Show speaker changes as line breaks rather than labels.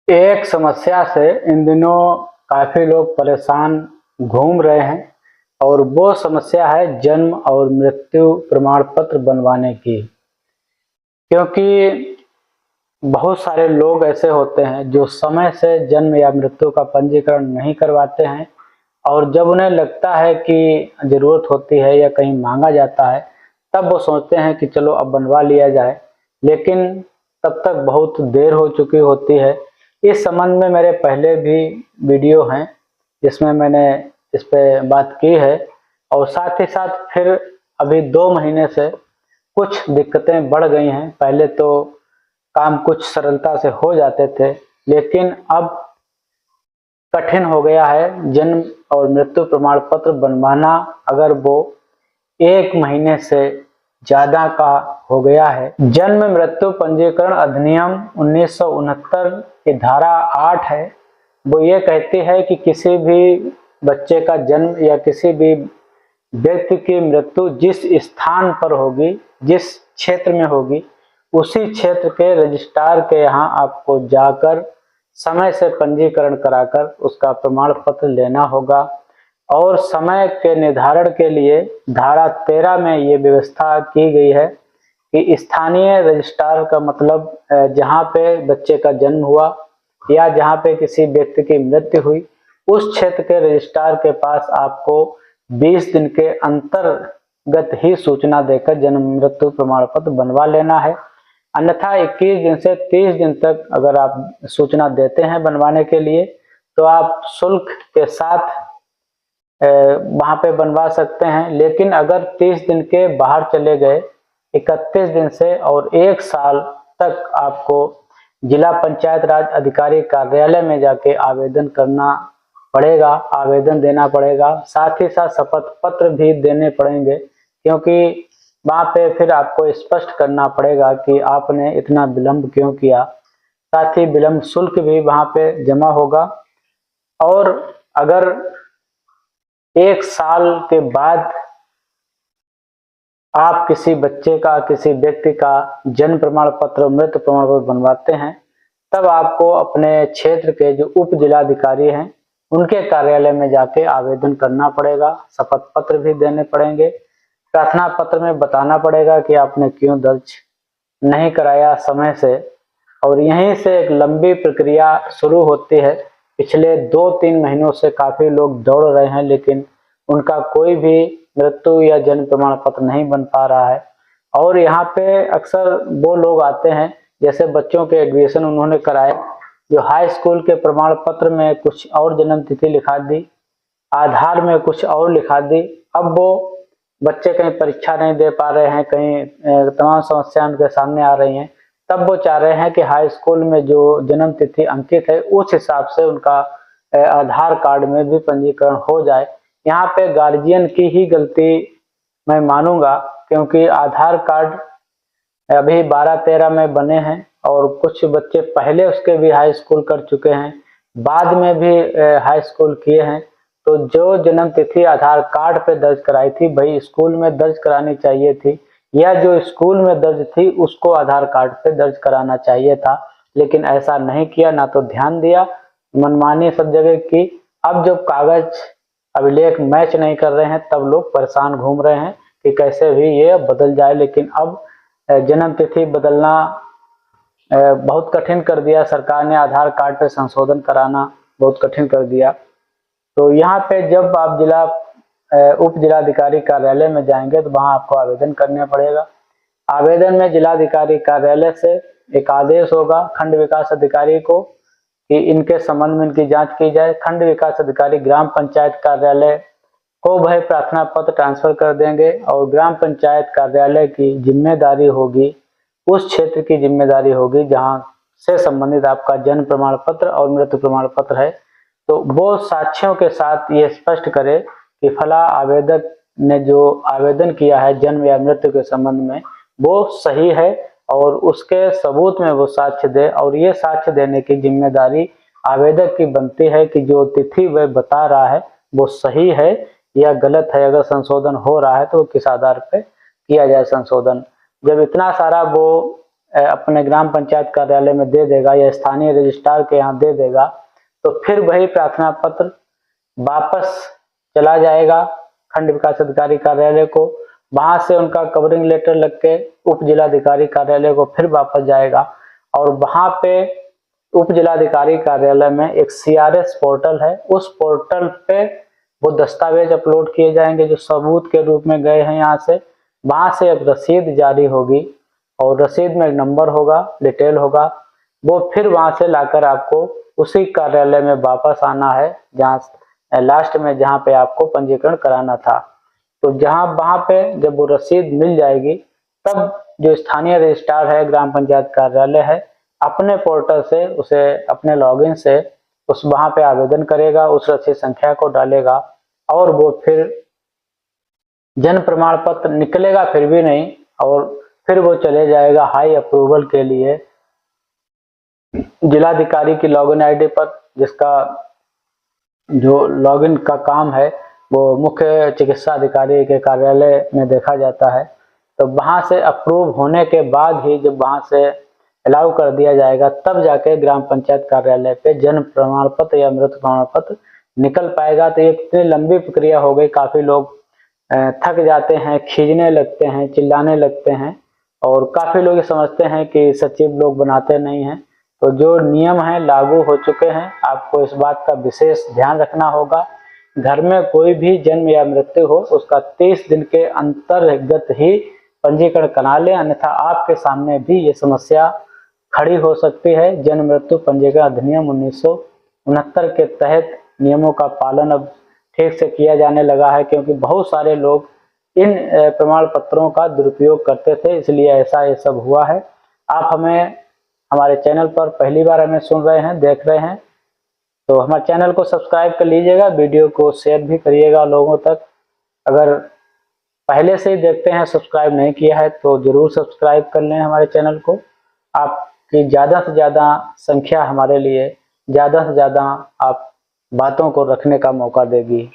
एक समस्या से इन दिनों काफी लोग परेशान घूम रहे हैं और वो समस्या है जन्म और मृत्यु प्रमाण पत्र बनवाने की। क्योंकि बहुत सारे लोग ऐसे होते हैं जो समय से जन्म या मृत्यु का पंजीकरण नहीं करवाते हैं और जब उन्हें लगता है कि जरूरत होती है या कहीं मांगा जाता है तब वो सोचते हैं कि चलो अब बनवा लिया जाए, लेकिन तब तक बहुत देर हो चुकी होती है। इस संबंध में मेरे पहले भी वीडियो हैं जिसमें मैंने इस पे बात की है और साथ ही साथ फिर अभी 2 महीने से कुछ दिक्कतें बढ़ गई हैं। पहले तो काम कुछ सरलता से हो जाते थे, लेकिन अब कठिन हो गया है जन्म और मृत्यु प्रमाण पत्र बनवाना। अगर वो 1 महीने से ज्यादा का हो गया है। जन्म मृत्यु पंजीकरण अधिनियम 1969 की धारा 8 है, वो ये कहती है कि किसी भी बच्चे का जन्म या किसी भी व्यक्ति की मृत्यु जिस स्थान पर होगी, जिस क्षेत्र में होगी, उसी क्षेत्र के रजिस्ट्रार के यहाँ आपको जाकर समय से पंजीकरण कराकर उसका प्रमाण पत्र लेना होगा। और समय के निर्धारण के लिए धारा 13 में ये व्यवस्था की गई है कि स्थानीय रजिस्ट्रार का मतलब जहाँ पे बच्चे का जन्म हुआ या जहाँ पे किसी व्यक्ति की मृत्यु हुई, उस क्षेत्र के रजिस्ट्रार के पास आपको 20 दिन के अंतर्गत ही सूचना देकर जन्म मृत्यु प्रमाण पत्र बनवा लेना है। अन्यथा 21 दिन से 30 दिन तक अगर आप सूचना देते हैं बनवाने के लिए तो आप शुल्क के साथ वहां पे बनवा सकते हैं। लेकिन अगर 30 दिन के बाहर चले गए 31 दिन से और 1 साल तक आपको जिला पंचायत राज अधिकारी कार्यालय में जाके आवेदन करना पड़ेगा, आवेदन देना पड़ेगा। साथ ही साथ शपथ पत्र भी देने पड़ेंगे, क्योंकि वहां पे फिर आपको स्पष्ट करना पड़ेगा कि आपने इतना विलंब क्यों किया। साथ ही विलंब शुल्क भी वहां पे जमा होगा। और अगर 1 साल के बाद आप किसी बच्चे का, किसी व्यक्ति का जन्म प्रमाण पत्र, मृत्यु प्रमाण पत्र बनवाते हैं, तब आपको अपने क्षेत्र के जो उप जिलाधिकारी हैं उनके कार्यालय में जाके आवेदन करना पड़ेगा, शपथ पत्र भी देने पड़ेंगे। प्रार्थना पत्र में बताना पड़ेगा कि आपने क्यों दर्ज नहीं कराया समय से। और यहीं से एक लंबी प्रक्रिया शुरू होती है। पिछले 2-3 महीनों से काफी लोग दौड़ रहे हैं, लेकिन उनका कोई भी मृत्यु या जन्म प्रमाण पत्र नहीं बन पा रहा है। और यहाँ पे अक्सर वो लोग आते हैं, जैसे बच्चों के एडमिशन उन्होंने कराए, जो हाई स्कूल के प्रमाण पत्र में कुछ और जन्म तिथि लिखा दी, आधार में कुछ और लिखा दी। अब वो बच्चे कहीं परीक्षा नहीं दे पा रहे हैं, कहीं तमाम समस्याएं उनके सामने आ रही हैं, तब वो चाह रहे हैं कि हाई स्कूल में जो जन्म तिथि अंकित है उस हिसाब से उनका आधार कार्ड में भी पंजीकरण हो जाए। यहाँ पे गार्जियन की ही गलती मैं मानूंगा, क्योंकि आधार कार्ड अभी 12-13 में बने हैं और कुछ बच्चे पहले उसके भी हाई स्कूल कर चुके हैं, बाद में भी हाई स्कूल किए हैं। तो जो जन्म तिथि आधार कार्ड पे दर्ज कराई थी भाई स्कूल में दर्ज करानी चाहिए थी, या जो स्कूल में दर्ज थी उसको आधार कार्ड पे दर्ज कराना चाहिए था। लेकिन ऐसा नहीं किया, ना तो ध्यान दिया, मनमानी सब जगह की। अब जब कागज अभिलेख मैच नहीं कर रहे हैं तब लोग परेशान घूम रहे हैं कि कैसे भी ये बदल जाए। लेकिन अब जन्म तिथि बदलना बहुत कठिन कर दिया सरकार ने, आधार कार्ड पे संशोधन कराना बहुत कठिन कर दिया। तो यहाँ पे जब आप उप जिलाधिकारी कार्यालय में जाएंगे तो वहां आपको आवेदन करना पड़ेगा। आवेदन में जिलाधिकारी कार्यालय से एक आदेश होगा खंड विकास अधिकारी को कि इनके संबंध में इनकी जांच की जाए। खंड विकास अधिकारी ग्राम पंचायत कार्यालय को वह प्रार्थना पत्र ट्रांसफर कर देंगे और ग्राम पंचायत कार्यालय की जिम्मेदारी होगी, उस क्षेत्र की जिम्मेदारी होगी जहां से संबंधित आपका जन्म प्रमाण पत्र और मृत्यु प्रमाण पत्र है। तो वो साक्ष्यों के साथ ये स्पष्ट करे कि फला आवेदक ने जो आवेदन किया है जन्म या मृत्यु के संबंध में वो सही है, और उसके सबूत में वो साक्ष्य दे। और ये साक्ष्य देने की जिम्मेदारी आवेदक की बनती है कि जो तिथि वह बता रहा है वो सही है या गलत है। अगर संशोधन हो रहा है तो किस आधार पे किया जाए संशोधन। जब इतना सारा वो अपने ग्राम पंचायत कार्यालय में दे देगा या स्थानीय रजिस्ट्रार के यहाँ दे देगा, तो फिर वही प्रार्थना पत्र वापस चला जाएगा खंड विकास अधिकारी कार्यालय को। वहां से उनका कवरिंग लेटर लग के उप जिलाधिकारी कार्यालय को फिर वापस जाएगा और वहां पे उप जिलाधिकारी कार्यालय में एक CRS पोर्टल है, उस पोर्टल पे वो दस्तावेज अपलोड किए जाएंगे जो सबूत के रूप में गए हैं यहाँ से। वहां से एक रसीद जारी होगी और रसीद में एक नंबर होगा, डिटेल होगा, वो फिर वहां से लाकर आपको उसी कार्यालय में वापस आना है जहाँ लास्ट में जहाँ पे आपको पंजीकरण कराना था। तो जहाँ वहां पे जब वो रसीद मिल जाएगी तब जो स्थानीय रजिस्ट्रार है ग्राम पंचायत कार्यालय है अपने पोर्टल से उसे अपने लॉगिन से उस वहां पे आवेदन करेगा, उस रसीद संख्या को डालेगा और वो फिर जन्म प्रमाण पत्र निकलेगा फिर भी नहीं, और फिर वो चले जाएगा हाई अप्रूवल के लिए जिलाधिकारी की लॉगिन आईडी पर, जिसका जो लॉगिन का काम है वो मुख्य चिकित्सा अधिकारी के कार्यालय में देखा जाता है। तो वहां से अप्रूव होने के बाद ही जब वहां से अलाउ कर दिया जाएगा तब जाके ग्राम पंचायत कार्यालय पे जन्म प्रमाण पत्र या मृत्यु प्रमाण पत्र निकल पाएगा। तो ये इतनी लंबी प्रक्रिया हो गई, काफी लोग थक जाते हैं, खींचने लगते हैं, चिल्लाने लगते हैं और काफी लोग ये समझते हैं कि सचिव लोग बनाते नहीं हैं। तो जो नियम है लागू हो चुके हैं, आपको इस बात का विशेष ध्यान रखना होगा। घर में कोई भी जन्म या मृत्यु हो उसका 30 दिन के अंतर्गत ही पंजीकरण करा लें, अन्यथा आपके सामने भी ये समस्या खड़ी हो सकती है। जन्म मृत्यु पंजीकरण अधिनियम 1969 के तहत नियमों का पालन अब ठीक से किया जाने लगा है, क्योंकि बहुत सारे लोग इन प्रमाण पत्रों का दुरुपयोग करते थे, इसलिए ऐसा ये सब हुआ है। आप हमें हमारे चैनल पर पहली बार हमें सुन रहे हैं, देख रहे हैं, तो हमारे चैनल को सब्सक्राइब कर लीजिएगा, वीडियो को शेयर भी करिएगा लोगों तक। अगर पहले से ही देखते हैं सब्सक्राइब नहीं किया है तो जरूर सब्सक्राइब कर लें हमारे चैनल को। आपकी ज़्यादा से ज़्यादा संख्या हमारे लिए ज़्यादा से ज़्यादा आप बातों को रखने का मौका देगी।